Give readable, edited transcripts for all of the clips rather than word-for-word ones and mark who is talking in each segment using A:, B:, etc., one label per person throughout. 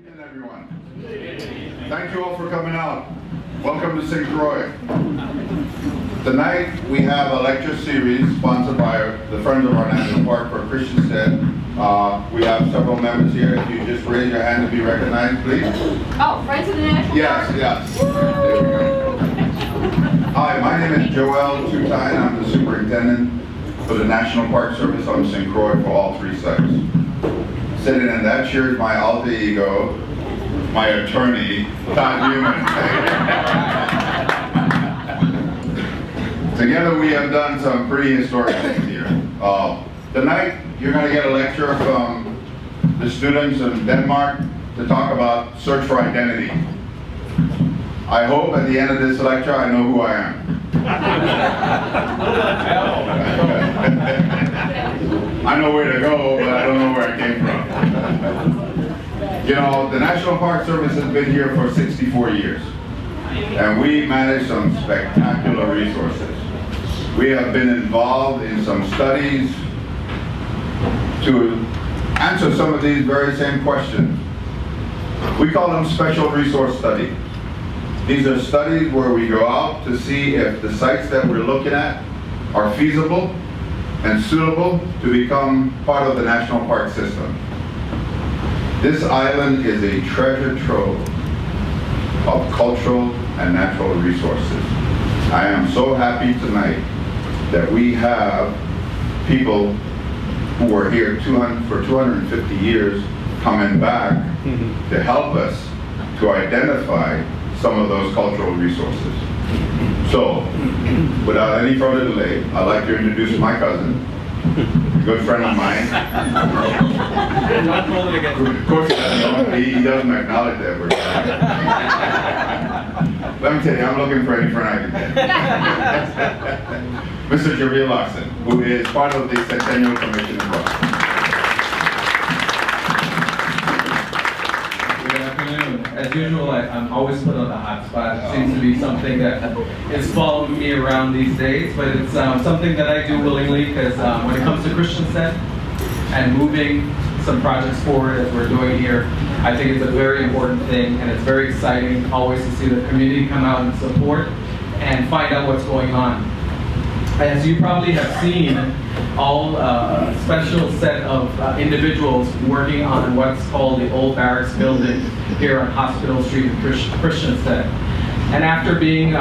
A: evening, everyone. Thank you all for coming out. Welcome to St. Croix. Tonight we have a lecture series sponsored by the Friends of our National Park for Christian Stead. We have several members here. If you just raise your hand to be recognized, please.
B: Oh, Friends of the National Park?
A: Yes. There we go. Hi, my name is Joel Tutine. I'm the superintendent for the National Park Service on St. Croix for all three sites. Sitting in that chair is my alter ego, my attorney, Todd Newman. Together we have done some pretty historic things here. Tonight you're going to get a lecture from the students in Denmark to talk about search for identity. I hope at the end of this lecture I know who I am. I know where to go, but I don't know where I came from. You know, the National Park Service has been here for 64 years, and we manage some spectacular resources. We have been involved in some studies to answer some of these very same questions. We call them special resource studies. These are studies where we go out to see if the sites that we're looking at are feasible and suitable to become part of the national park system. This island is a treasure trove of cultural and natural resources. I am so happy tonight that we have people who were here for 250 years coming back to help us to identify some of those cultural resources. So, without any further delay, I'd like to introduce my cousin, a good friend of mine. Of course he doesn't acknowledge that word. Let me tell you, I'm looking for any friend I can get. Mr. Javier Larson, who is part of the Centennial Commission in Boston.
C: As usual, I'm always put on the hot spot. It seems to be something that is following me around these days, but it's something that I do willingly because when it comes to Christian Stead and moving some projects forward as we're doing here, I think it's a very important thing, and it's very exciting always to see the community come out and support and find out what's going on. As you probably have seen, all special set of individuals working on what's called the Old Barracks building here on Hospital Street in Christiansted. And after being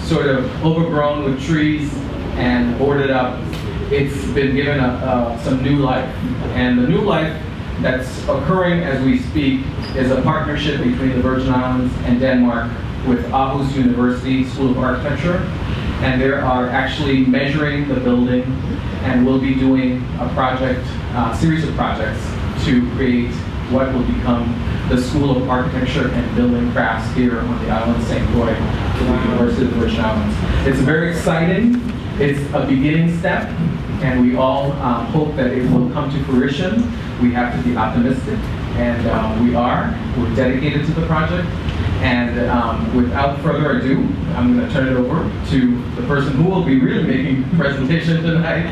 C: sort of overgrown with trees and boarded up, it's been given some new life. And the new life that's occurring as we speak is a partnership between the Virgin Islands and Denmark with Aarhus University School of Architecture. And they are actually measuring the building, and we'll be doing a project, series of projects to create what will become the School of Architecture and Building Crafts here on the island of St. Croix, the University of the Virgin Islands. It's very exciting. It's a beginning step, and we all hope that it will come to fruition. We have to be optimistic, and we're dedicated to the project. And without further ado, I'm going to turn it over to the person who will be really making the presentation tonight,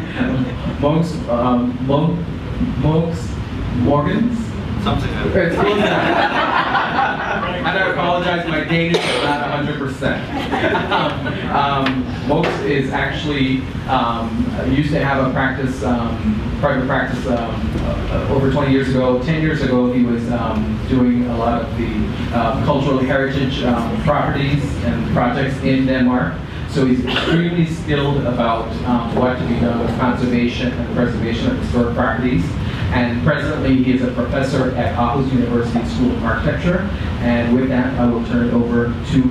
C: Mogens.
D: Something like
C: It's close enough. And I apologize, my Danish is not 100%. Mogens is actually used to have a practice, private practice over 20 years ago. 10 years ago, he was doing a lot of the cultural heritage properties and projects in Denmark. So he's extremely skilled about what to be done with conservation and preservation of historic properties. And presently he is a professor at Aarhus University School of Architecture. And with that, I will turn it over to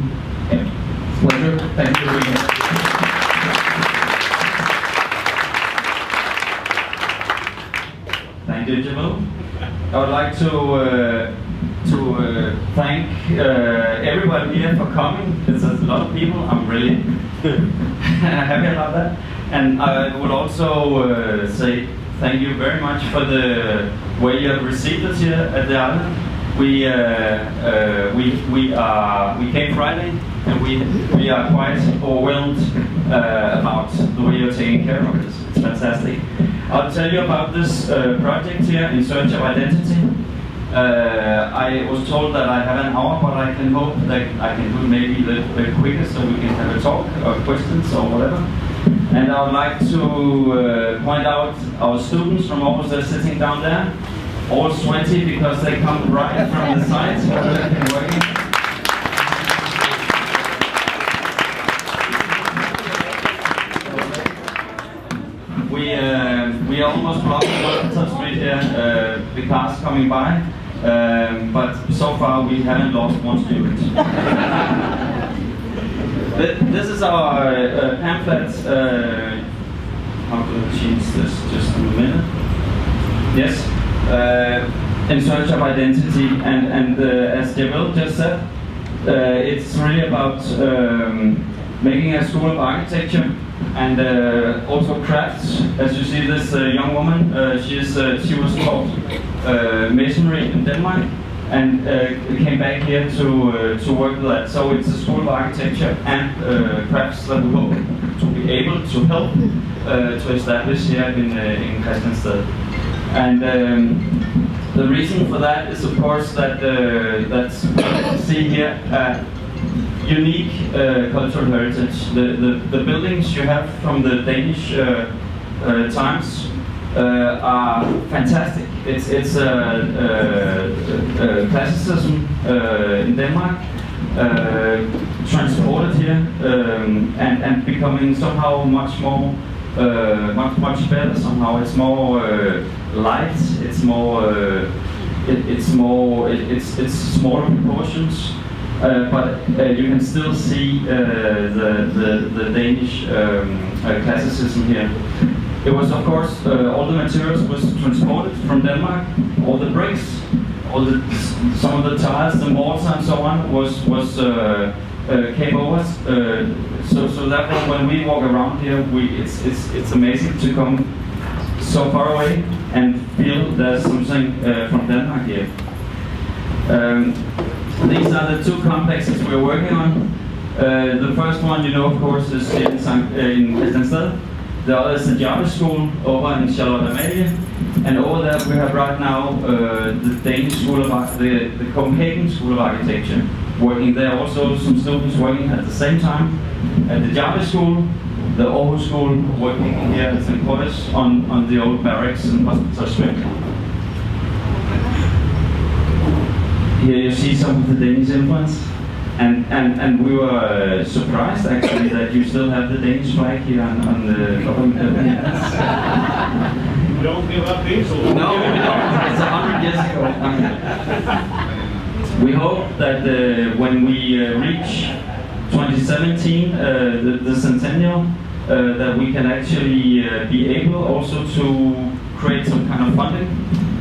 C: him. It's a pleasure. Thank you for being here.
D: Thank you, Jamal. I would like to thank everyone here for coming. There's a lot of people. I'm really happy about that. And I would also say thank you very much for the way you have received us here at the island. We came Friday, and we are quite overwhelmed about the way you're taking care of us. It's fantastic. I'll tell you about this project here, In Search of Identity. I was told that I have an hour, but I can hope that I can do maybe a little bit quicker so we can have a talk or questions or whatever. And I would like to point out our students from Aarhus that are sitting down there, all sweaty because they come right from the site where they've been working. We are almost blocking Washington Street here, the cars coming by, but so far we haven't lost one student. This is our pamphlet. How do I change this? Just a minute. Yes. In search of identity, and as Javel just said, it's really about making a school of architecture and also crafts. As you see, this young woman, she was taught masonry in Denmark and came back here to work with that. So it's a school of architecture and crafts that we hope to be able to help to establish here in Christiansted. And the reason for that is, of course, that that's see here unique cultural heritage. The buildings you have from the Danish times are fantastic. It's classicism in Denmark, transported here and becoming somehow much more, much better. Somehow it's more light. It's more. It's smaller proportions. But you can still see the Danish classicism here. It was, of course, all the materials was transported from Denmark. All the bricks, some of the tiles, the mortar, and so on came over. So that when we walk around here, it's amazing to come so far away and feel there's something from Denmark here. These are the two complexes we're working on. The first one, you know, of course, is in Christiansted. The other is the Java School over in Charlotte Amalie. And over there we have right now the Danish School of the Copenhagen School of Architecture working there. Also some students working at the same time at the Java School, the Aarhus School working here as employees on the old barracks in Hospital. Here you see some of the Danish influence, and we were surprised actually that you still have the Danish flag here on the government building.
E: We don't give up these.
D: No, we don't. It's 100 years ago. We hope that when we reach 2017, the centennial, that we can actually be able also to create some kind of funding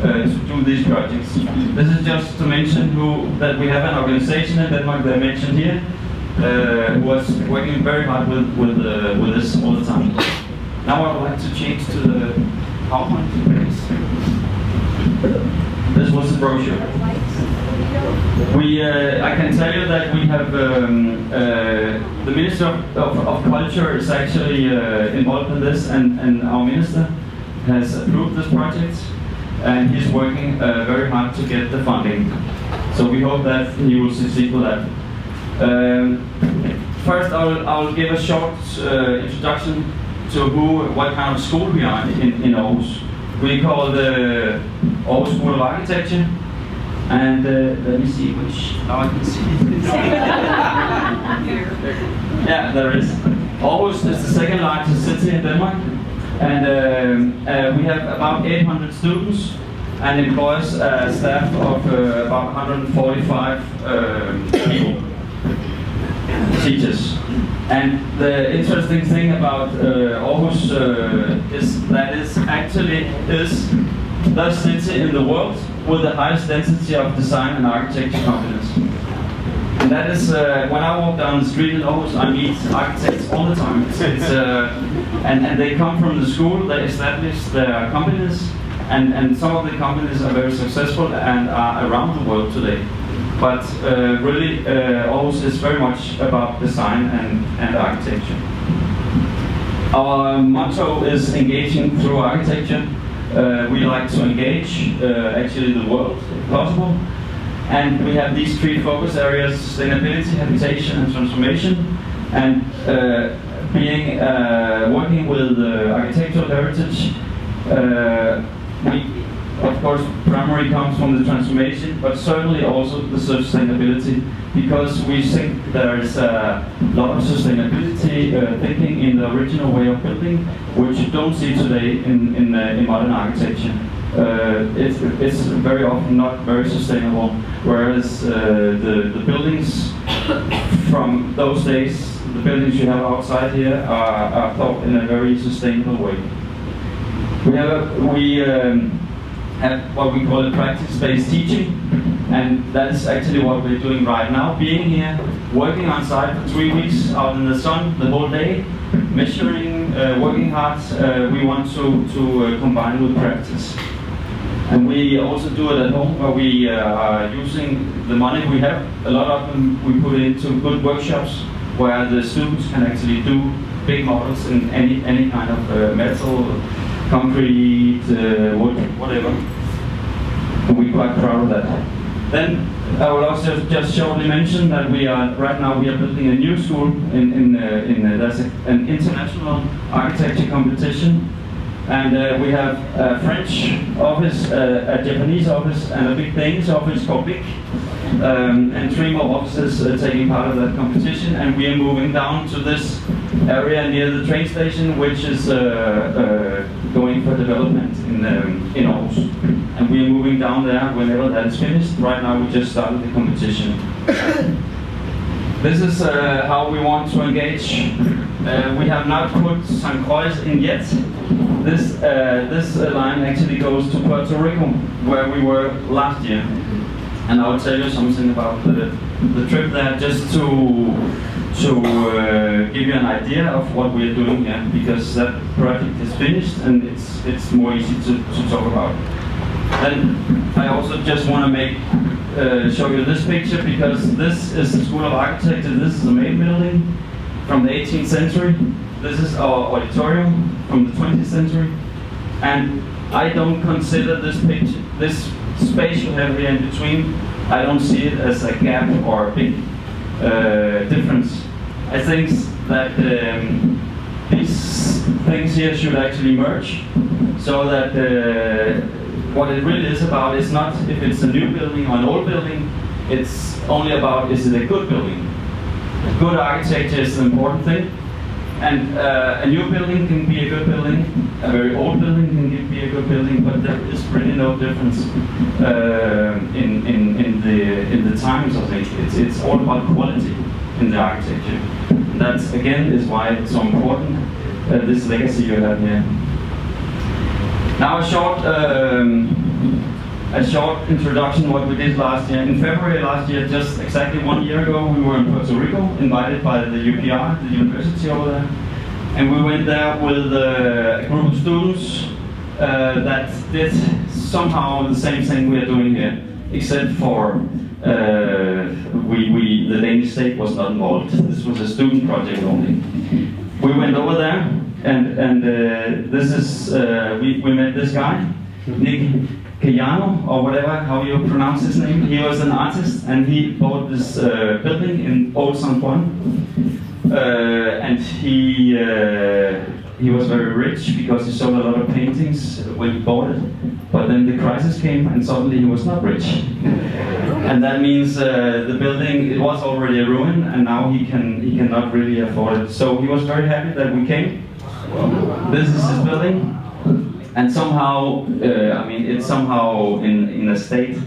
D: to do these projects. This is just to mention that we have an organization in Denmark that I mentioned here, who was working very hard with this all the time. Now I would like to change to the PowerPoint, please. This was the brochure. I can tell you that we have the Minister of Culture is actually involved in this, and our minister has approved this project, and he's working very hard to get the funding. So we hope that he will succeed with that. First, I'll give a short introduction to what kind of school we are in Aarhus. We call the Aarhus School of Architecture. And let me see which. Now I can see. Yeah, there is. Aarhus is the second largest city in Denmark, and we have about 800 students and employs a staff of about 145 people, teachers. And the interesting thing about Aarhus is that it actually is the city in the world with the highest density of design and architecture companies. And that is, when I walk down the street in Aarhus, I meet architects all the time. And they come from the school, they establish their companies, and some of the companies are very successful and are around the world today. But really, Aarhus is very much about design and architecture. Our motto is engaging through architecture. We like to engage actually the world if possible. And we have these three focus areas: sustainability, habitation, and transformation. And working with architectural heritage, we, of course, primary comes from the transformation, but certainly also the sustainability, because we think there is a lot of sustainability thinking in the original way of building, which you don't see today in modern architecture. It's very often not very sustainable, whereas the buildings from those days, the buildings you have outside here, are thought in a very sustainable way. We have what we call a practice-based teaching, and that's actually what we're doing right now. Being here, working on site for 3 weeks out in the sun the whole day, measuring, working hard, we want to combine with practice. And we also do it at home, where we are using the money we have. A lot of them we put into good workshops, where the students can actually do big models in any kind of metal, concrete, wood, whatever. And we're quite proud of that. Then I will also just shortly mention that right now we are building a new school there's an international architecture competition, and we have a French office, a Japanese office, and a big Danish office called BIC, and 3 more offices taking part of that competition. And we are moving down to this area near the train station, which is going for development in Aarhus. And we are moving down there whenever that is finished. Right now we just started the competition. This is how we want to engage. We have not put St. Croix in yet. This line actually goes to Puerto Rico, where we were last year. And I will tell you something about the trip there, just to give you an idea of what we are doing here, because that project is finished and it's more easy to talk about. And I also just want to show you this picture, because this is the School of Architecture. This is the main building from the 18th century. This is our auditorium from the 20th century. And I don't consider this space you have here in between, I don't see it as a gap or a big difference. I think that these things here should actually merge, so that what it really is about is not if it's a new building or an old building, it's only about, is it a good building? Good architecture is an important thing, and a new building can be a good building, a very old building can be a good building, but there is really no difference in the times of it. It's all about quality in the architecture. And that again is why it's so important, this legacy you have here. Now a short introduction what we did last year. In February last year, just exactly 1 year ago, we were in Puerto Rico, invited by the UPR, the university over there. And we went there with a group of students that did somehow the same thing we are doing here, except for the Danish state was not involved. This was a student project only. We went over there, and this is we met this guy, Nick Cayano, or whatever, how you pronounce his name. He was an artist, and he bought this building in Old San Juan. And he was very rich because he sold a lot of paintings when he bought it. But then the crisis came, and suddenly he was not rich. And that means the building, it was already a ruin, and now he cannot really afford it. So he was very happy that we came. This is his building. And somehow, it's somehow in a state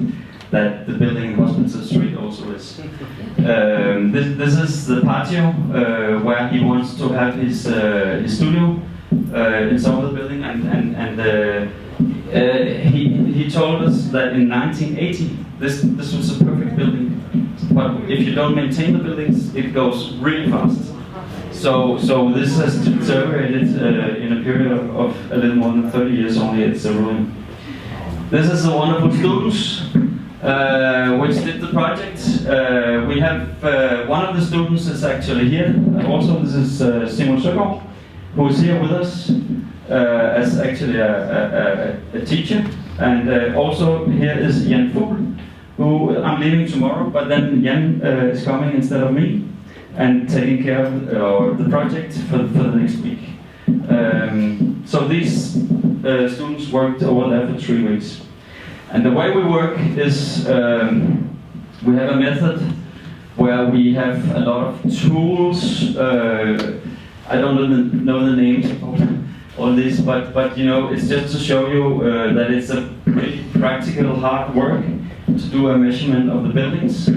D: that the building in Hospital Street also is. This is the patio where he wants to have his studio inside the building, and he told us that in 1980 this was a perfect building, but if you don't maintain the buildings, it goes really fast. So this has deteriorated in a period of a little more than 30 years only. It's a ruin. This is the wonderful students which did the project. We have one of the students is actually here. Also, this is Simon Søgaard, who is here with us. as actually a teacher. And also here is Jan Fugl, who I'm leaving tomorrow, but then Jan is coming instead of me and taking care of the project for the next week. So these students worked over there for 3 weeks. And the way we work is we have a method where we have a lot of tools. I don't know the names of all this, but you know, it's just to show you that it's a pretty practical, hard work to do a measurement of the buildings.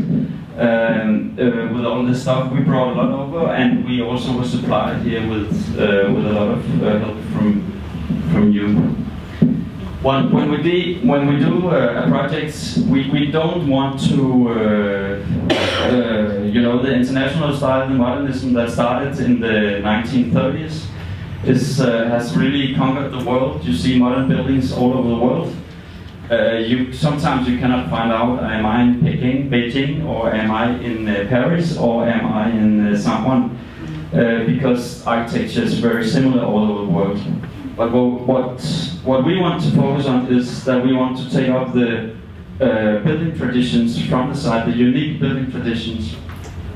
D: With all this stuff, we brought a lot over, and we also were supplied here with a lot of help from you. When we do a project, we don't want to, you know, the international style, the modernism that started in the 1930s, has really conquered the world. You see modern buildings all over the world. Sometimes you cannot find out, am I in Beijing, or am I in Paris, or am I in San Juan? Because architecture is very similar all over the world. But what we want to focus on is that we want to take up the building traditions from the site, the unique building traditions.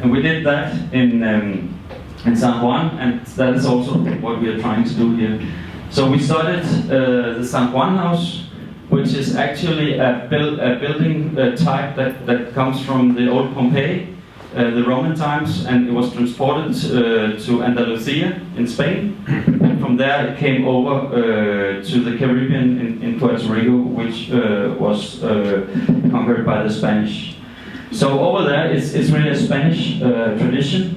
D: And we did that in San Juan, and that is also what we are trying to do here. So we started the San Juan house, which is actually a building type that comes from the old Pompeii, the Roman times, and it was transported to Andalusia in Spain. And from there it came over to the Caribbean in Puerto Rico, which was conquered by the Spanish. So over there it's really a Spanish tradition.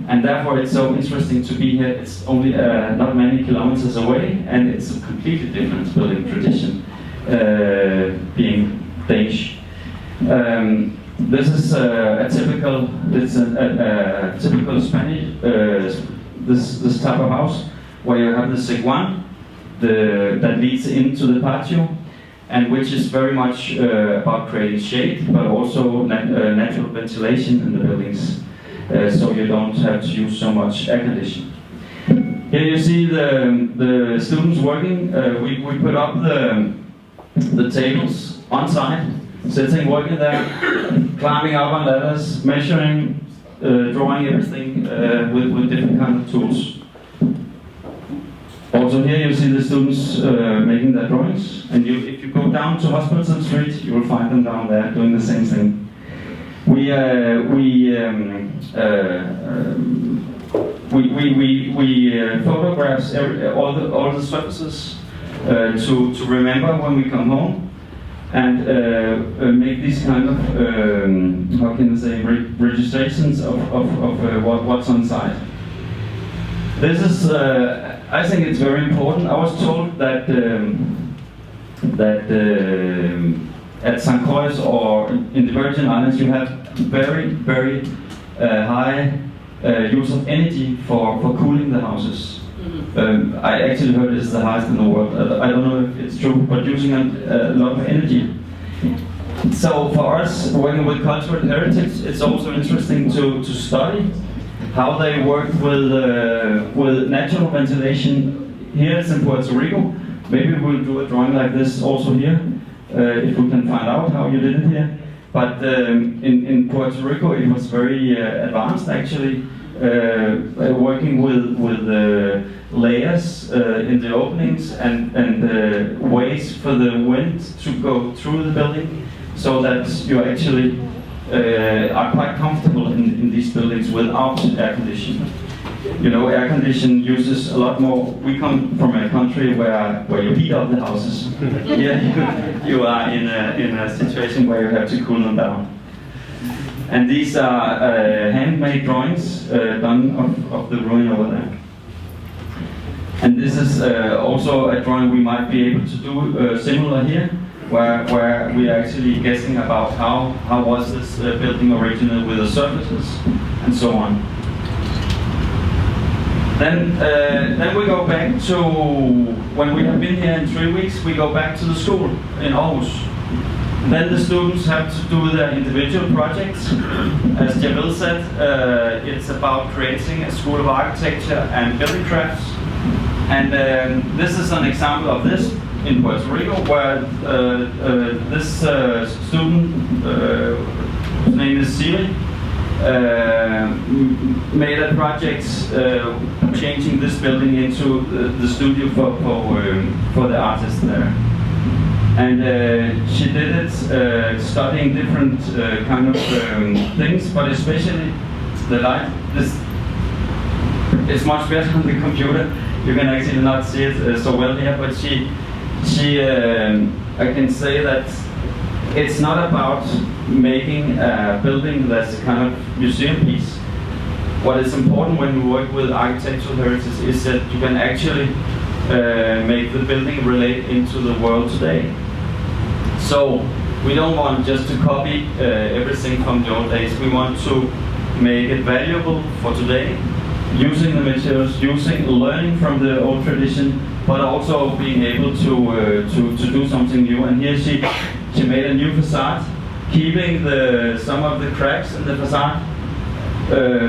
D: And therefore it's so interesting to be here. It's only not many kilometers away, and it's a completely different building tradition, being Danish. This is a typical Spanish this type of house, where you have the zaguán that leads into the patio, and which is very much about creating shade, but also natural ventilation in the buildings. So you don't have to use so much air conditioning. Here you see the students working. We put up the tables on site, sitting, working there, climbing up on ladders, measuring, drawing everything with different kind of tools. Also here you see the students making their drawings, and if you go down to Hospital Street, you will find them down there doing the same thing. We photograph all the surfaces to remember when we come home, and make these kind of how can I say, registrations of what's on site. This is I think it's very important. I was told that at St. Croix or in the Virgin Islands, you have very high use of energy for cooling the houses. I actually heard it's the highest in the world. I don't know if it's true, but using a lot of energy. So for us, working with cultural heritage, it's also interesting to study how they work with natural ventilation. Here it's in Puerto Rico. Maybe we'll do a drawing like this also here. If we can find out how you did it here. But in Puerto Rico it was very advanced actually, working with layers in the openings and ways for the wind to go through the building, so that you actually are quite comfortable in these buildings without air conditioning. You know, air conditioning uses a lot more. We come from a country where you heat up the houses. Yeah, you are in a situation where you have to cool them down. And these are handmade drawings done of the ruin over there. And this is also a drawing we might be able to do similar here, where we are actually guessing about how was this building original with the surfaces and so on. Then we go back to, when we have been here in 3 weeks, we go back to the school in Aarhus. Then the students have to do their individual projects. As Javel said, it's about creating a school of architecture and building crafts. And this is an example of this in Puerto Rico, where this student, whose name is Siri, made a project changing this building into the studio for the artists there. And she did it studying different kind of things, but especially the light. This is much better on the computer. You can actually not see it so well here, but she I can say that it's not about making a building that's a kind of museum piece. What is important when we work with architectural heritage is that you can actually make the building relate into the world today. So we don't want just to copy everything from the old days. We want to make it valuable for today, using the materials, learning from the old tradition, but also being able to do something new. And here she made a new facade, keeping some of the cracks in the facade,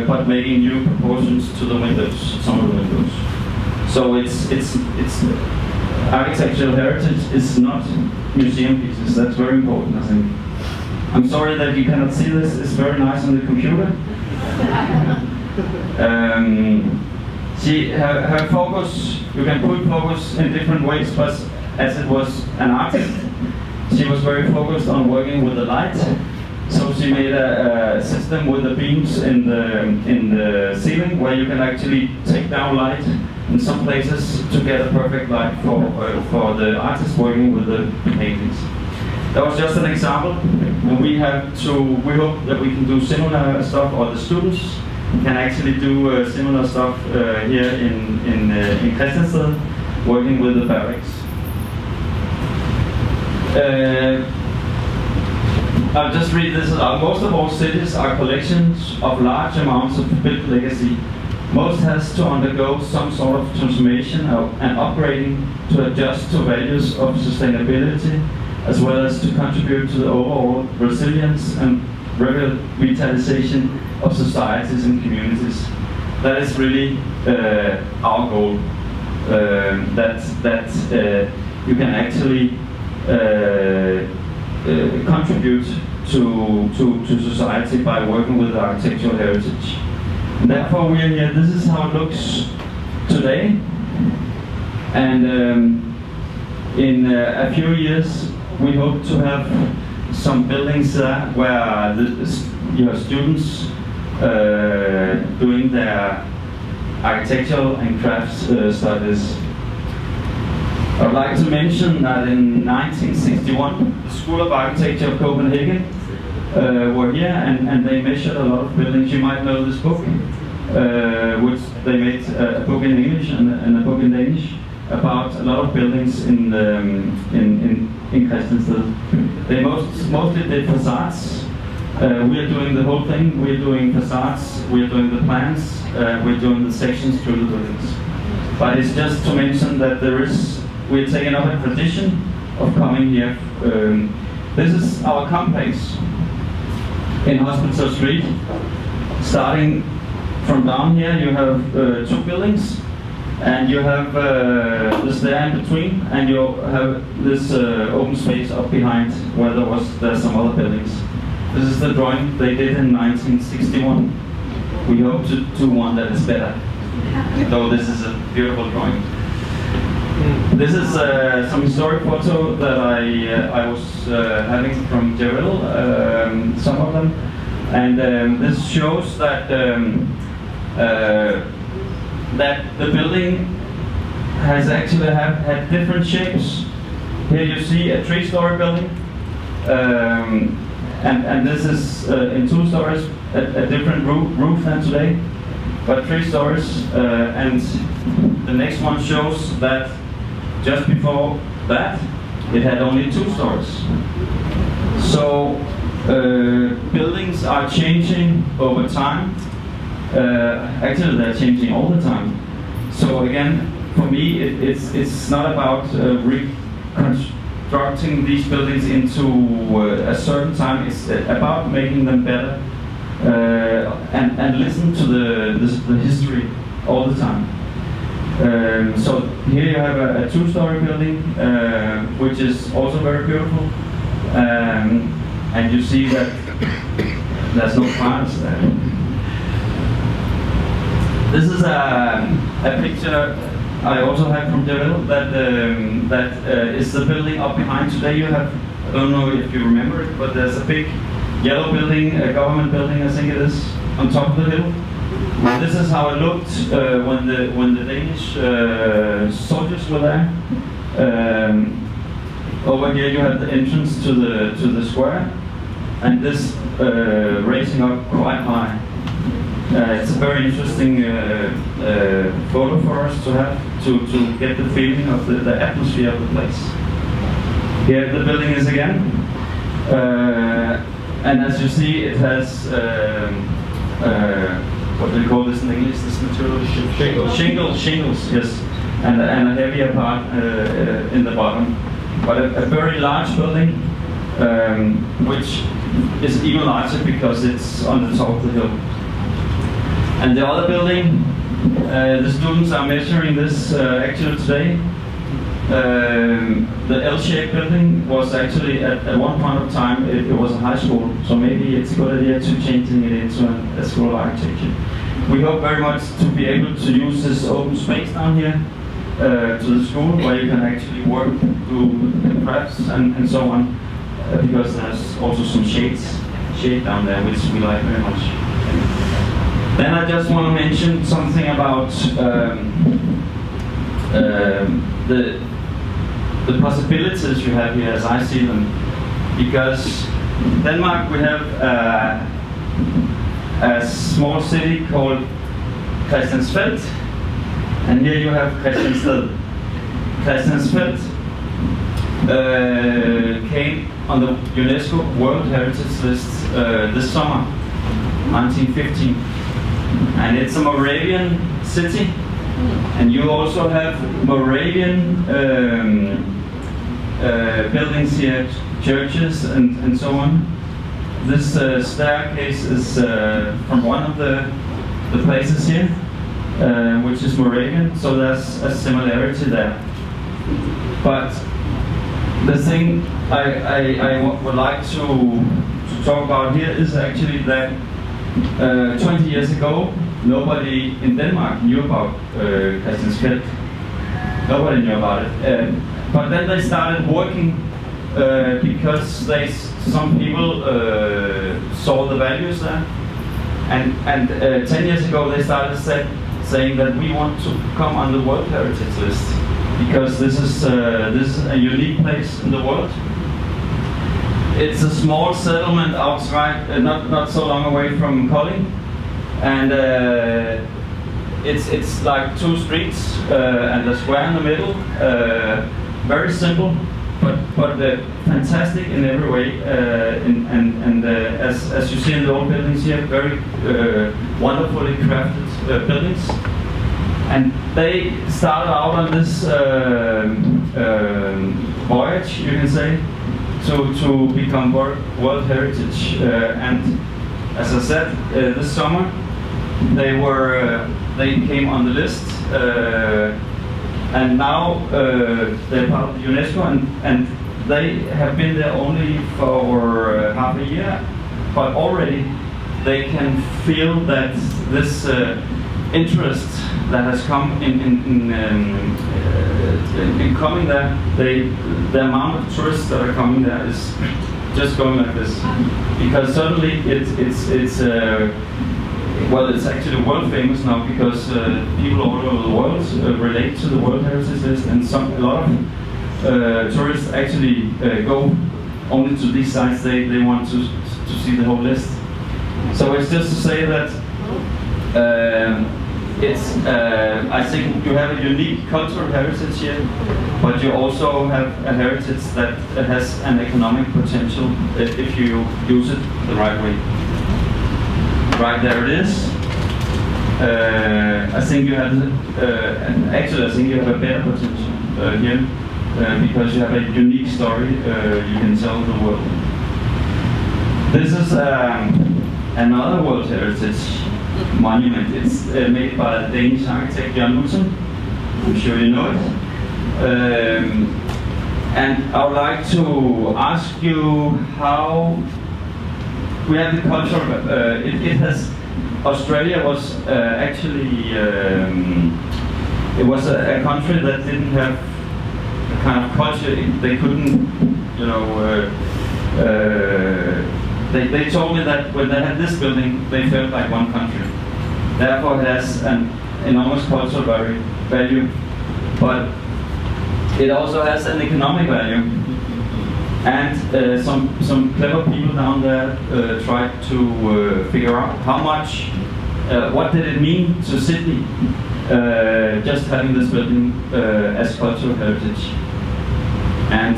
D: but making new proportions to the windows, some of the windows. So it's architectural heritage is not museum pieces. That's very important, I think. I'm sorry that you cannot see this. It's very nice on the computer. Her focus, you can put focus in different ways, but as it was an artist, she was very focused on working with the light. So she made a system with the beams in the ceiling, where you can actually take down light in some places to get a perfect light for the artist working with the paintings. That was just an example, and we hope that we can do similar stuff, or the students can actually do similar stuff here in Christiansted, working with the barracks. I'll just read this out. Most of all cities are collections of large amounts of built legacy. Most has to undergo some sort of transformation and upgrading to adjust to values of sustainability, as well as to contribute to the overall resilience and revitalization of societies and communities. That is really our goal. That you can actually contribute to society by working with architectural heritage. And therefore we are here. This is how it looks today. And in a few years we hope to have some buildings where you have students doing their architectural and crafts studies. I would like to mention that in 1961, the School of Architecture of Copenhagen were here, and they measured a lot of buildings. You might know this book, which they made a book in English and a book in Danish about a lot of buildings in Christiansted. They mostly did facades. We are doing the whole thing. We are doing facades. We are doing the plans. We're doing the sections through the buildings. But it's just to mention that we're taking up a tradition of coming here. This is our complex in Hospital Street. Starting from down here, you have 2 buildings, and you have the stair in between, and you have this open space up behind where there's some other buildings. This is the drawing they did in 1961. We hope to do one that is better, though this is a beautiful drawing. This is some historic photo that I was having from Jeril, some of them, and this shows that that the building has actually had different shapes. Here you see a 3-story building, and this is in 2 stories, a different roof than today, but 3 stories, and the next one shows that just before that it had only 2 stories. So buildings are changing over time. Actually, they're changing all the time. So again, for me, it's not about reconstructing these buildings into a certain time. It's about making them better and listen to the history all the time. So here you have a two-story building, which is also very beautiful, and you see that there's no plants there. This is a picture I also have from Deville that is the building up behind. Today you have, I don't know if you remember it, but there's a big yellow building, a government building I think it is, on top of the hill. This is how it looked when the Danish soldiers were there. Over here you have the entrance to the square, and this raising up quite high. It's a very interesting photo for us to have to get the feeling of the atmosphere of the place. Here the building is again, and as you see, it has what do you call this in English? This material? Shingles, yes, and a heavier part in the bottom. But a very large building, which is even larger because it's on the top of the hill. And the other building, the students are measuring this actually today. The L-shaped building was actually at one point of time it was a high school, so maybe it's a good idea to changing it into a school of architecture. We hope very much to be able to use this open space down here to the school where you can actually work, do crafts and so on, because there's also some shade down there which we like very much. Then I just want to mention something about the possibilities you have here as I see them. Because Denmark, we have a small city called Christiansfeld, and here you have Christiansted. Christiansfeld came on the UNESCO World Heritage List this summer, 1915. And it's a Moravian city, and you also have Moravian buildings here, churches and so on. This staircase is from one of the places here, which is Moravian, so there's a similarity there. But the thing I would like to talk about here is actually that 20 years ago, nobody in Denmark knew about Christiansfeld. Nobody knew about it. But then they started working because some people saw the values there. And 10 years ago they started saying that we want to come on the World Heritage List because this is a unique place in the world. It's a small settlement outside, not so long away from Kolding, and it's like two streets and a square in the middle. Very simple, but fantastic in every way. As you see in the old buildings here, very wonderfully crafted buildings. And they started out on this voyage, you can say, to become World Heritage, and as I said, this summer they came on the list, and now they're part of the UNESCO, and they have been there only for half a year, but already they can feel that this interest that has come in coming there, the amount of tourists that are coming there is just going like this. Because suddenly it's actually world famous now, because people all over the world relate to the World Heritage List, and a lot of tourists actually go only to these sites. They want to see the whole list. So it's just to say that I think you have a unique cultural heritage here, but you also have a heritage that has an economic potential if you use it the right way. Right there it is. I think you have actually I think you have a better potential here because you have a unique story you can tell the world. This is another World Heritage monument. It's made by the Danish architect Jan Knudsen, I'm sure you know it. And I would like to ask you how we have the culture. It has. Australia was actually it was a country that didn't have a kind of culture. They couldn't, you know. They told me that when they had this building, they felt like one country. Therefore, it has an enormous cultural value, but it also has an economic value. And some clever people down there tried to figure out how much, what did it mean to Sydney, just having this building as cultural heritage. And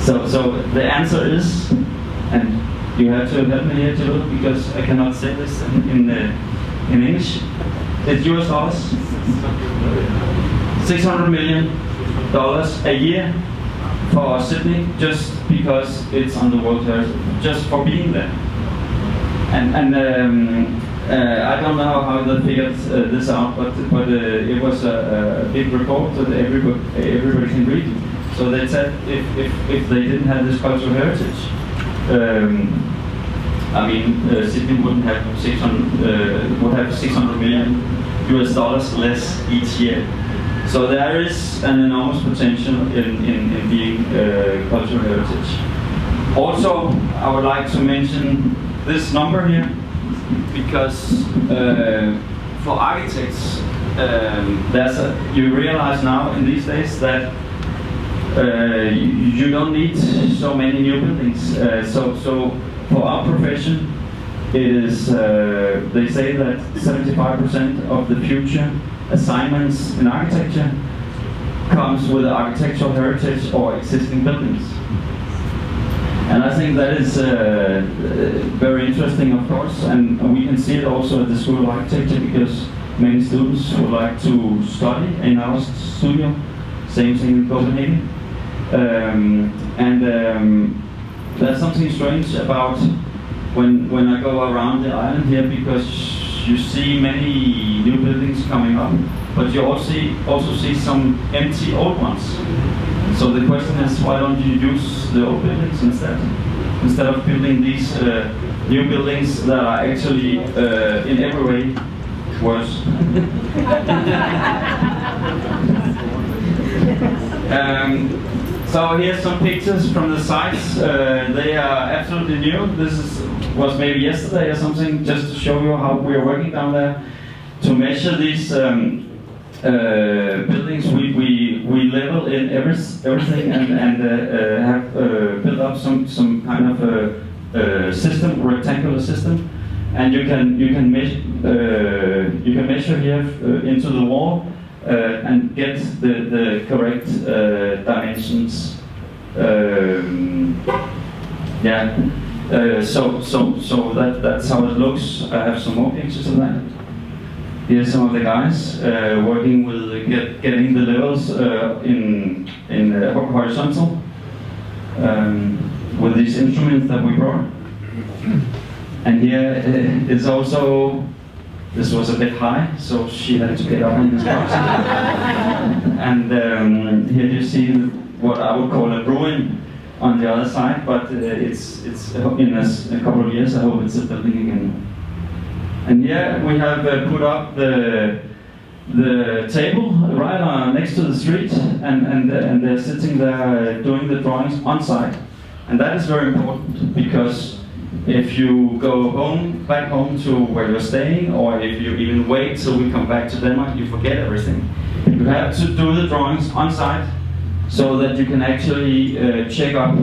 D: so the answer is, and you have to help me here, Jill, because I cannot say this in English. It's US dollars. $600 million a year for Sydney, just because it's on the World Heritage, just for being there. And I don't know how they figured this out, but it was a big report that everybody can read. So they said if they didn't have this cultural heritage, I mean, Sydney wouldn't have 600 million US dollars less each year. So there is an enormous potential in being cultural heritage. Also, I would like to mention this number here, because for architects, you realize now in these days that you don't need so many new buildings. So for our profession, it is, they say that 75% of the future assignments in architecture comes with architectural heritage or existing buildings. And I think that is very interesting, of course, and we can see it also at the School of Architecture, because many students would like to study in our studio, same thing in Copenhagen. There's something strange about when I go around the island here, because you see many new buildings coming up, but you also see some empty old ones. So the question is, why don't you use the old buildings instead of building these new buildings that are actually in every way worse? So here's some pictures from the sites. They are absolutely new. This was maybe yesterday or something, just to show you how we are working down there to measure these buildings. We level in everything and have built up some kind of a system, rectangular system, and you can measure here into the wall. And get the correct dimensions. So that's how it looks. I have some more pictures of that. Here's some of the guys working with getting the levels in horizontal with these instruments that we brought. And here is also. This was a bit high, so she had to get up on this box. And here you see what I would call a ruin on the other side, but it's in a couple of years I hope it's a building again. And here we have put up the table right next to the street, and they're sitting there doing the drawings on site. And that is very important, because if you go back home to where you're staying, or if you even wait till we come back to Denmark, you forget everything. You have to do the drawings on site, so that you can actually check up,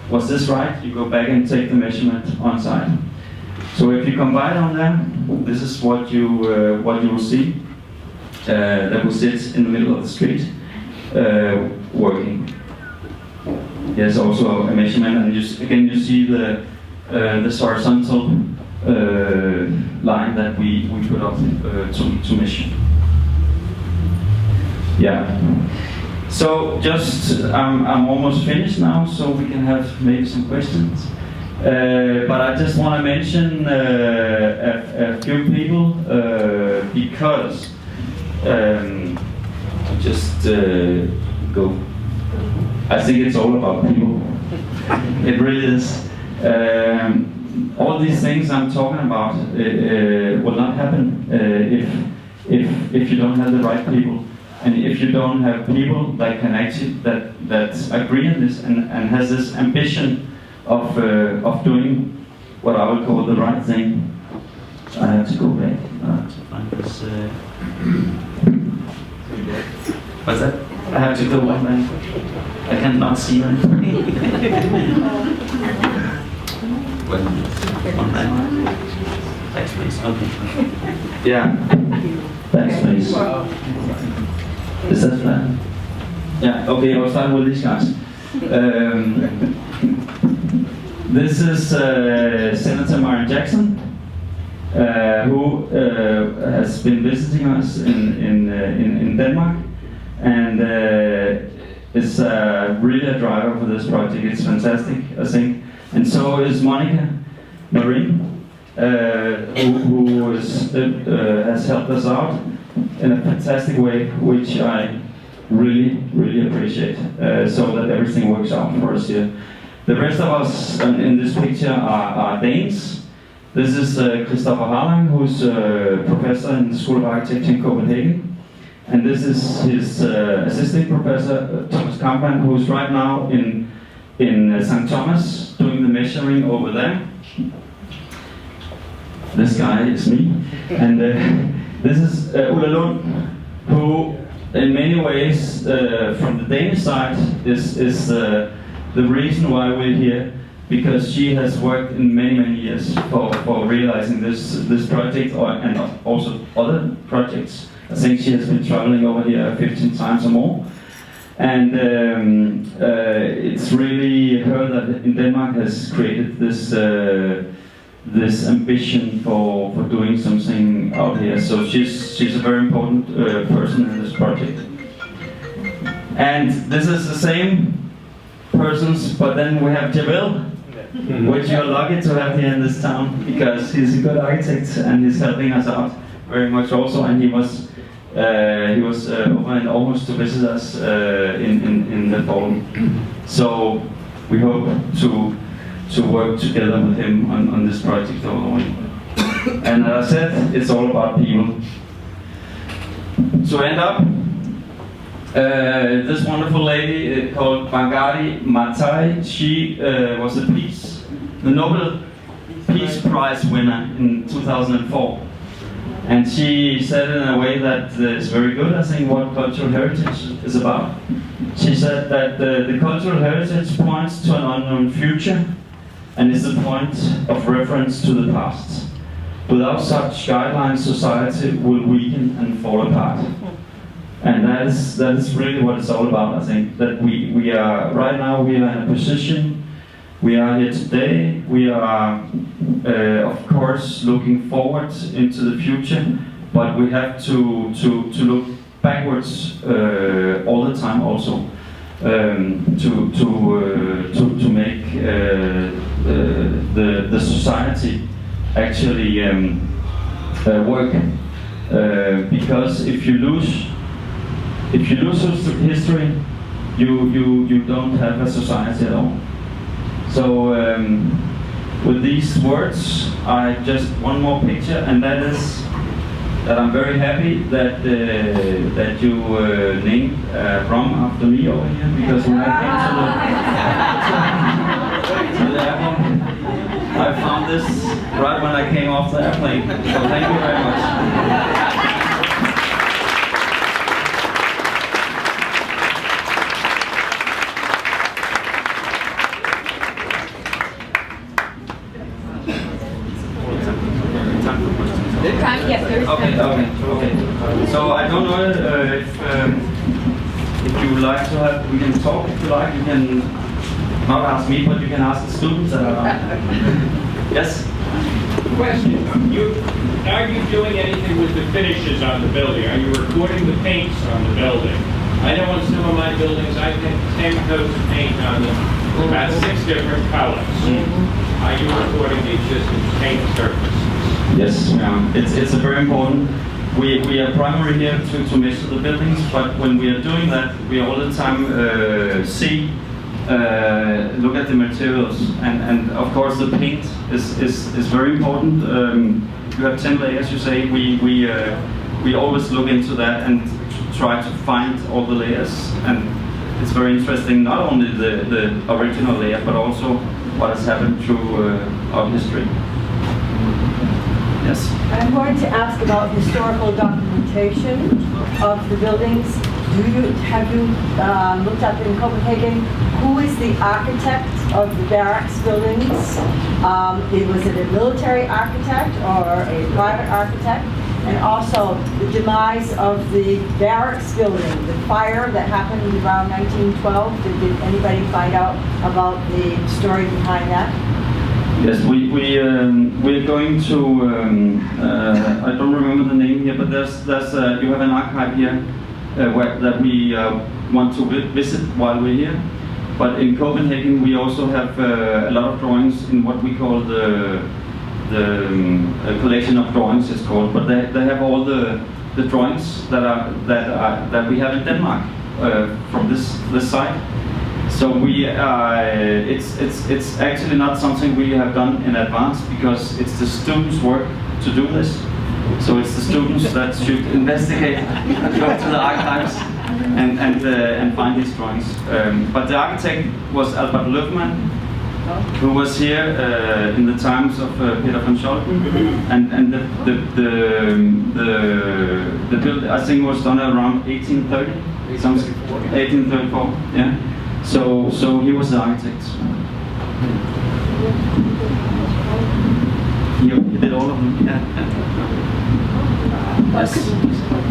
D: was this right? You go back and take the measurement on site. So if you come by down there, this is what you will see. That will sit in the middle of the street, working. There's also a measurement, and you see the horizontal line that we put up to measure. Yeah. So just I'm almost finished now, so we can have maybe some questions. But I just want to mention a few people because just go. I think it's all about people. It really is. All these things I'm talking about will not happen if you don't have the right people, and if you don't have people that can actually that agree on this and has this ambition of doing what I would call the right thing. I have to go back to find this. What's that? I have to go one back. I cannot see anything. One back. Backspace. Okay. Yeah. Backspace. Is that flat? Yeah. Okay. I'll start with these guys. This is Senator Marion Jackson, who has been visiting us in Denmark, and is really a driver for this project. It's fantastic, I think. And so is Monica Marin, who has helped us out in a fantastic way, which I really appreciate, so that everything works out for us here. The rest of us in this picture are Danes. This is Christopher Harlang, who's a professor in the School of Architecture in Copenhagen. And this is his assistant professor, Thomas Kampmann, who's right now in St. Thomas doing the measuring over there. This guy is me. And this is Ulla Lund, who in many ways, from the Danish side, is the reason why we're here, because she has worked in many years for realizing this project, and also other projects. I think she has been traveling over here 15 times or more, and it's really her that in Denmark has created this ambition for doing something out here. So she's a very important person in this project. And this is the same persons, but then we have Javel, which you're lucky to have here in this town, because he's a good architect and he's helping us out very much also, and he was over and almost to visit us in the fall. So we hope to work together with him on this project all the way. And as I said, it's all about people. To end up, this wonderful lady called Bangari Maathai, she was the Nobel Peace Prize winner in 2004. And she said in a way that is very good, I think, what cultural heritage is about. She said that the cultural heritage points to an unknown future and is a point of reference to the past. Without such guidelines, society will weaken and fall apart. And that is really what it's all about, I think. That we are, right now we are in a position, we are here today, we are of course looking forward into the future, but we have to look backwards all the time also, to make the society actually work. Because if you lose history, you don't have a society at all. So with these words, I just one more picture, and that is that I'm very happy that you named Rom after me over here, because when I came to the airport, I found this right when I came off the airplane. So thank you very much. Okay. So I don't know if you would like to have, we can talk if you like. You can not ask me, but you can ask the students that are around. Yes?
E: Question. Are you doing anything with the finishes on the building? Are you recording the paints on the building? I know on some of my buildings I get 10 coats of paint on them, about 6 different colors. are you recording the existing paint surfaces?
D: Yes, it's a very important. We are primarily here to measure the buildings, but when we are doing that, we all the time look at the materials, and of course the paint is very important. You have 10 layers, you say. We always look into that and try to find all the layers, and it's very interesting, not only the original layer, but also what has happened through our history. Yes?
F: I'm going to ask about historical documentation of the buildings. Have you looked up in Copenhagen who is the architect of the barracks buildings? Was it a military architect or a private architect? And also the demise of the barracks building, the fire that happened around 1912. Did anybody find out about the story behind that?
D: Yes, we're going to. I don't remember the name here, but there's you have an archive here that we want to visit while we're here. But in Copenhagen, we also have a lot of drawings in what we call the collection of drawings. It's called, but they have all the drawings that we have in Denmark from this site. So it's actually not something we have done in advance, because it's the students' work to do this. So it's the students that should investigate, go to the archives, and find these drawings. But the architect was Albert Löfman, who was here in the times of Peter von Scholten, and the build, I think, was done around 1830, 1834. Yeah. So he was the architect. He did all of them. Yeah. Yes.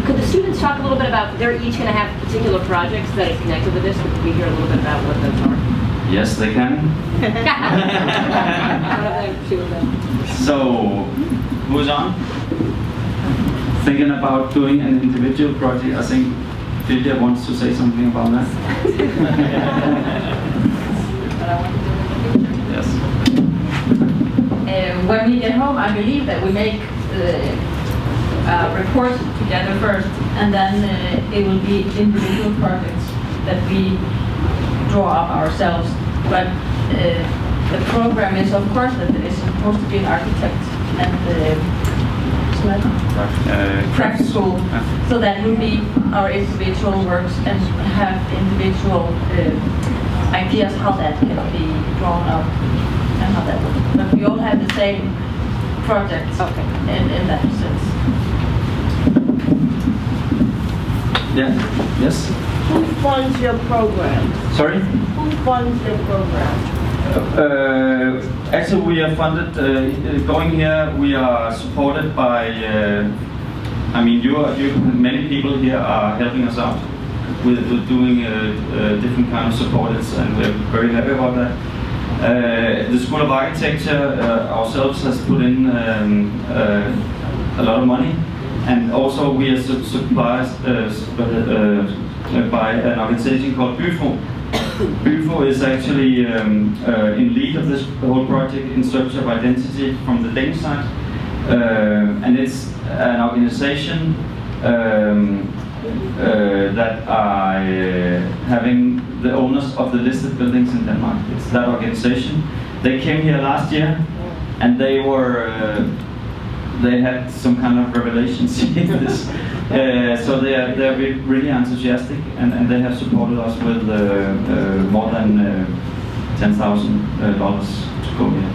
B: Could the students talk a little bit about, they're each going to have particular projects that are connected with this? Could we hear a little bit about what those are?
D: Yes, they can.
B: One of them, two of them.
D: So, who's on? Thinking about doing an individual project. I think Lydia wants to say something about that. Yes.
G: When we get home, I believe that we make reports together first, and then it will be individual projects that we draw up ourselves. But the program is, of course, that there is supposed to be an architect and craft school, so that will be our individual works and have individual ideas how that can be drawn up and how that works. But we all have the same projects in that sense.
D: Yeah. Yes.
F: Who funds your program?
D: Sorry.
F: Who funds your program?
D: Actually, we are funded. Going here, we are supported by. I mean, many people here are helping us out with doing different kind of supports, and we're very happy about that. The School of Architecture ourselves has put in a lot of money, and also we are supplied by an organization called BYFO. BYFO is actually in lead of this whole project, In Search of Identity, from the Danish side, and it's an organization that are having the owners of the listed buildings in Denmark. It's that organization. They came here last year, and they had some kind of revelations in this. So they're really enthusiastic, and they have supported us with more than $10,000 to go here.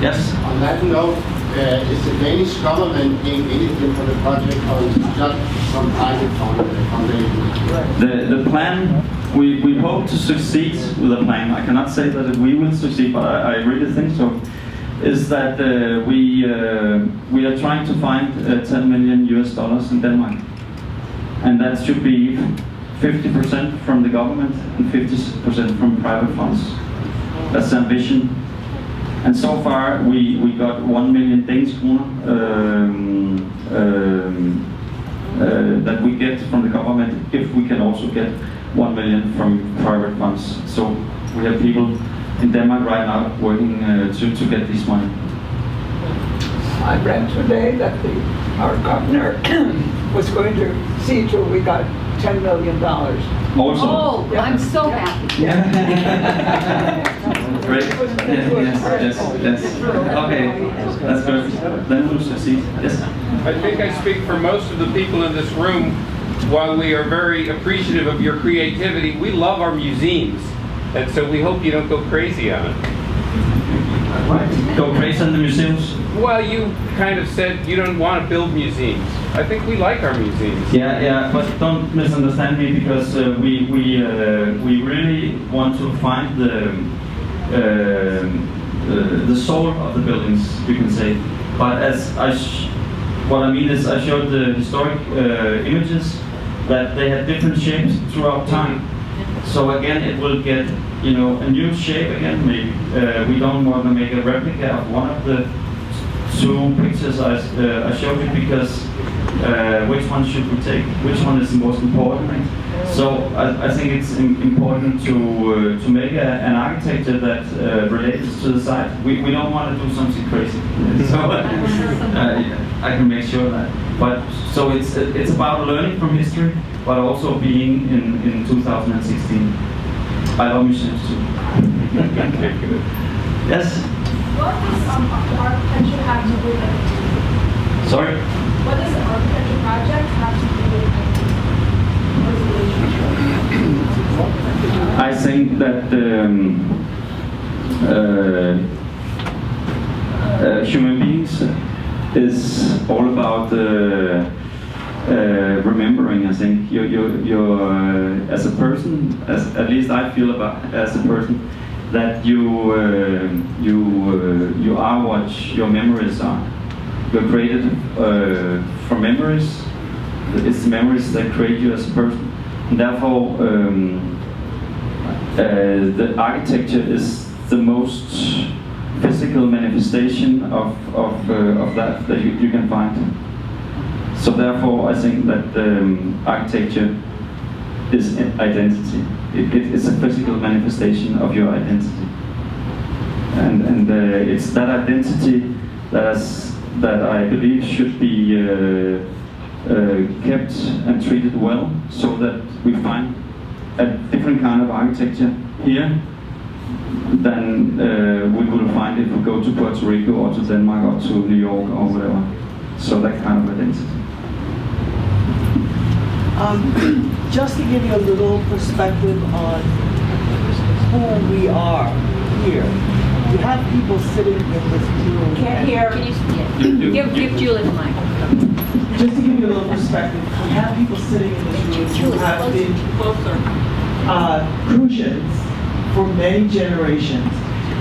D: Yes?
H: On that note, is the Danish government paying anything for the project, or is it just some private foundation?
D: The plan, we hope to succeed with the plan. I cannot say that we will succeed, but I really think so. Is that we are trying to find $10 million in Denmark, and that should be 50% from the government and 50% from private funds. That's the ambition. And so far we got 1 million Danish kroner that we get from the government, if we can also get 1 million from private funds. So we have people in Denmark right now working to get this money.
I: I read today that our governor was going to see till we got $10 million.
D: Also.
B: Oh,
I: Yeah.
B: I'm so happy.
D: Great. Yes. Okay, that's good. Then we'll succeed. Yes.
E: I think I speak for most of the people in this room. While we are very appreciative of your creativity, we love our museums. And so we hope you don't go crazy on it.
D: Go crazy on the museums.
E: Well, you kind of said you don't want to build museums. I think we like our museums.
D: Yeah, but don't misunderstand me, because we really want to find the soul of the buildings, you can say. But what I mean is, I showed the historic images that they had different shapes throughout time. So again, it will get a new shape again. Maybe we don't want to make a replica of one of the two pictures I showed you, because which one should we take? Which one is the most important? So I think it's important to make an architecture that relates to the site. We don't want to do something crazy. So I can make sure that. But so it's about learning from history, but also being in 2016. I love museums too. Yes.
J: What does architecture have to do with it?
D: Sorry.
J: What does an architecture project have to do with
D: I think that human beings is all about remembering. I think you're as a person, at least I feel about as a person, that you are what your memories are. You're created from memories. It's the memories that create you as a person, and therefore the architecture is the most physical manifestation of that you can find. So therefore, I think that architecture is identity. It's a physical manifestation of your identity, and it's that identity that I believe should be kept and treated well, so that we find a different kind of architecture here than we will find if we go to Puerto Rico or to Denmark or to New York or whatever. So that kind of identity.
F: Just to give you a little perspective on who we are here. We have people sitting in this room.
B: Can you give Julie the mic?
K: Just to give you a little perspective, we have people sitting in this room who have been Crucians for many generations,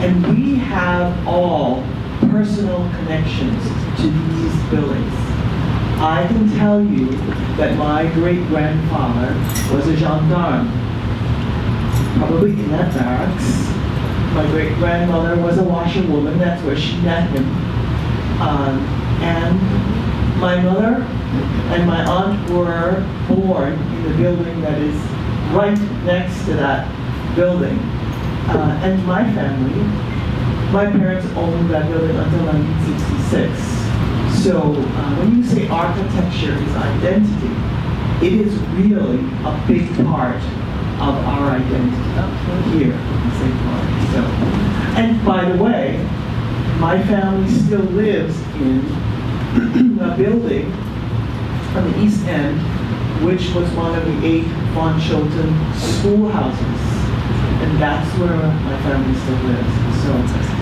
K: and we have all personal connections to these buildings. I can tell you that my great-grandfather was a gendarme, probably in that barracks. My great-grandmother was a washerwoman, that's where she met him. And my mother and my aunt were born in the building that is right next to that building. And my family, my parents owned that building until 1966. So when you say architecture is identity, it is really a big part of our identity here in St. Mark. So, and by the way, my family still lives in a building on the East End, which was one of the 8 von Schoten schoolhouses. And that's where my family still lives. So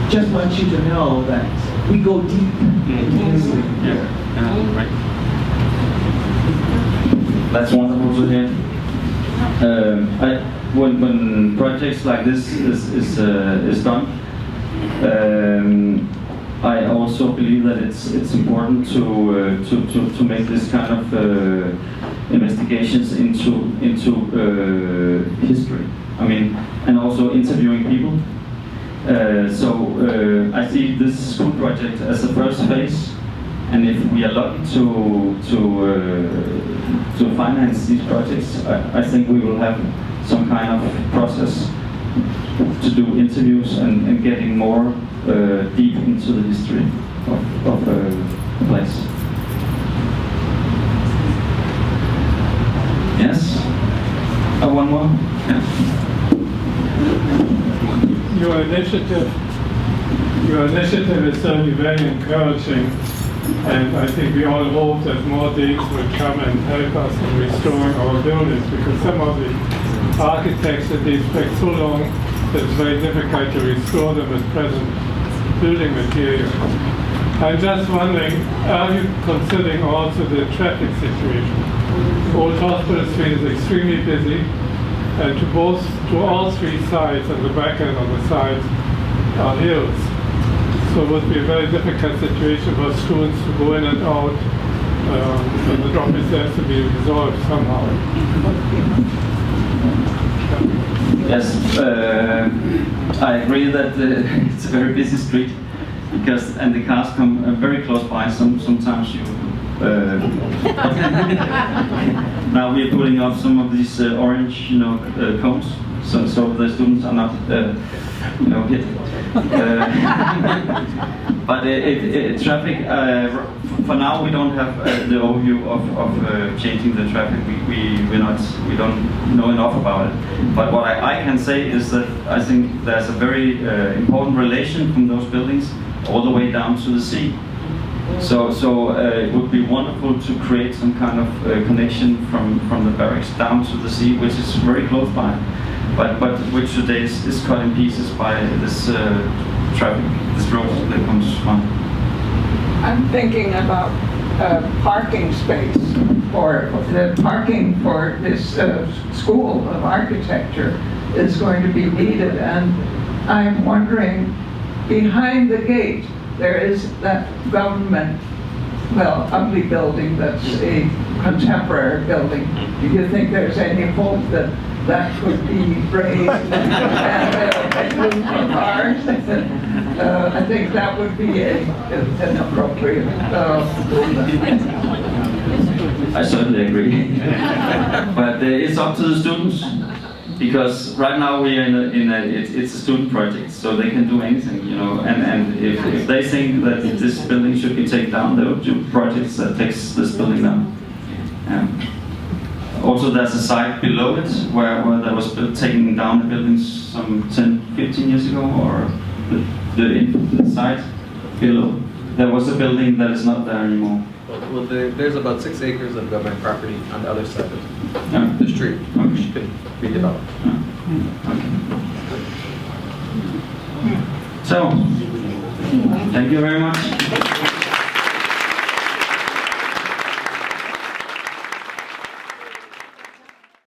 K: just want you to know that we go deep into history here.
D: Right. That's wonderful to hear. When projects like this is done, I also believe that it's important to make this kind of investigations into history. I mean, and also interviewing people. So I see this school project as the first phase, and if we are lucky to finance these projects, I think we will have some kind of process to do interviews and getting more deep into the history of the place. Yes? One more? Yeah.
L: Your initiative is certainly very encouraging, and I think we all hope that more Danes will come and help us in restoring our buildings, because some of the architecture dates back so long that it's very difficult to restore them with present building material. I'm just wondering, are you considering also the traffic situation? Old Hospital Street is extremely busy, and to all three sides, on the back and on the sides, are hills. So it would be a very difficult situation for students to go in and out, and the office has to be resolved somehow.
D: Yes, I agree that it's a very busy street, and the cars come very close by. Sometimes you. Now we are putting up some of these orange, cones, so the students are not, hit. But traffic. For now, we don't have the overview of changing the traffic. We don't know enough about it. But what I can say is that I think there's a very important relation from those buildings all the way down to the sea. So it would be wonderful to create some kind of connection from the barracks down to the sea, which is very close by, but which today is cut in pieces by this traffic, this road that comes on.
I: I'm thinking about parking space, or the parking for this school of architecture is going to be needed, and I'm wondering, behind the gate, there is that government, ugly building that's a contemporary building. Do you think there's any hope that that could be raised and moved for cars? I think that would be an appropriate.
D: I certainly agree. But it's up to the students. Because right now we are it's a student project, so they can do anything, and if they think that this building should be taken down, they will do projects that takes this building down. Also there's a site below it where there was taking down the buildings some 10-15 years ago, or the site below. There was a building that is not there anymore.
C: Well, there's about 6 acres of government property on the other side of the street, which could be developed.
D: Okay. So, thank you very much.